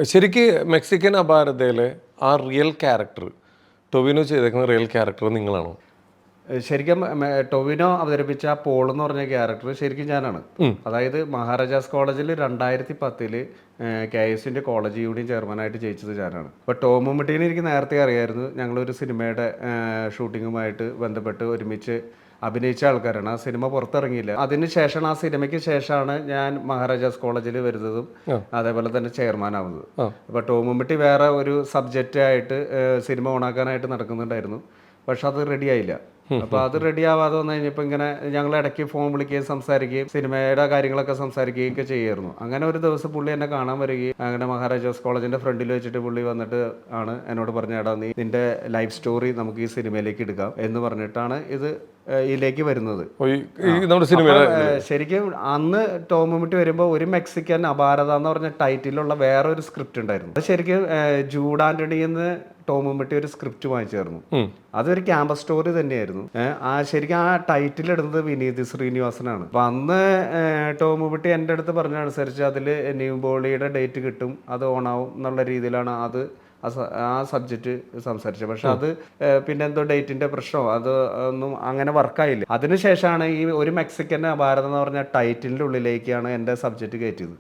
ശരിക്ക് മെക്സിക്കൻ അപാരതയിലെ ആ real character Tovino ചെയ്തേക്കുന്ന റിയൽ ക്യാരക്ടർ നിങ്ങളാണോ? ശരിക്കും ടൊവിനോ അവതരിപ്പിച്ച പോൾ എന്ന് പറഞ്ഞ ക്യാരക്ടർ ശരിക്കും ഞാനാണ്. അതായത് മഹാരാജാസ് കോളേജിൽ 2010 KSന്റെ കോളേജ് യൂണിയൻ ചെയർമാനായിട്ട് ജയിച്ചത് ഞാനാണ്. അപ്പോൾ ടോമുമ്മട്ടീനെ എനിക്ക് നേരത്തെ അറിയായിരുന്നു. ഞങ്ങളൊരു സിനിമയുടെ ഷൂട്ടിങ്ങുമായിട്ട് ബന്ധപ്പെട്ട് ഒരുമിച്ച് അഭിനയിച്ച ആൾക്കാരാണ്. ആ സിനിമ പുറത്തിറങ്ങിയില്ല. അതിന് ശേഷമാണ്, ആ സിനിമയ്ക്ക് ശേഷമാണ് ഞാൻ മഹാരാജാസ് കോളേജിൽ വരുന്നതും അതേപോലെ തന്നെ ചെയർമാൻ ആവുന്നത്. അപ്പോൾ ടോമുമ്മട്ടി വേറെ ഒരു സബ്ജക്റ്റ് ആയിട്ട് സിനിമ ഓണാക്കാനായിട്ട് നടക്കുന്നുണ്ടായിരുന്നു. പക്ഷെ അത് റെഡി ആയില്ല. അപ്പോൾ അത് റെഡി ആവാതെ വന്നു കഴിഞ്ഞപ്പോൾ ഇങ്ങനെ ഞങ്ങൾ ഇടയ്ക്ക് ഫോൺ വിളിക്കുകയും സംസാരിക്കുകയും സിനിമയുടെ കാര്യങ്ങളൊക്കെ സംസാരിക്കുകയും ഒക്കെ ചെയ്യായിരുന്നു. അങ്ങനെ ഒരു ദിവസം പുള്ളി എന്നെ കാണാൻ വരികയും അങ്ങനെ മഹാരാജാസ് കോളേജിന്റെ ഫ്രണ്ടിൽ വെച്ചിട്ട് പുള്ളി വന്നിട്ട് ആണ് എന്നോട് പറഞ്ഞേടാ, നീ നിന്റെ ലൈഫ് സ്റ്റോറി നമുക്ക് ഈ സിനിമയിലേക്ക് എടുക്കാം എന്ന് പറഞ്ഞിട്ടാണ് ഇത് ഇതിലേക്ക് വരുന്നത്. ശരിക്കും അന്ന് ടോമുമ്മട്ടി വരുമ്പോൾ ഒരു മെക്സിക്കൻ അപാരത എന്ന് പറഞ്ഞ ടൈറ്റിലുള്ള വേറൊരു സ്ക്രിപ്റ്റ് ഉണ്ടായിരുന്നു. അത് ശരിക്കും ജൂഡ് ആന്റണിന്ന് ടോമുമ്മട്ടി ഒരു സ്ക്രിപ്റ്റ് വാങ്ങിച്ചായിരുന്നു. അതൊരു ക്യാമ്പസ് സ്റ്റോറി തന്നെയായിരുന്നു. ശരിക്കും ആ ടൈറ്റിൽ ഇടുന്നത് വിനീത് ശ്രീനിവാസനാണ്. അപ്പൊ അന്ന് ടോമുമ്മട്ടി എൻ്റെ അടുത്ത് പറഞ്ഞതനുസരിച്ച് അതിൽ ന്യൂബോളിയുടെ ഡേറ്റ് കിട്ടും, അത് ഓണാവും എന്നുള്ള രീതിയിലാണ് അത് ആ സബ്ജക്റ്റ് സംസാരിച്ചത്. പക്ഷെ അത് പിന്നെ എന്തോ ഡേറ്റിന്റെ പ്രശ്നമോ അത് ഒന്നും അങ്ങനെ വർക്കായില്ല. അതിനുശേഷമാണ് ഈ ഒരു മെക്സിക്കൻ ഭാരതം എന്ന് പറഞ്ഞ ടൈറ്റിലിൻ്റെ ഉള്ളിലേക്കാണ് എൻ്റെ സബ്ജക്റ്റ് കയറ്റിയത്.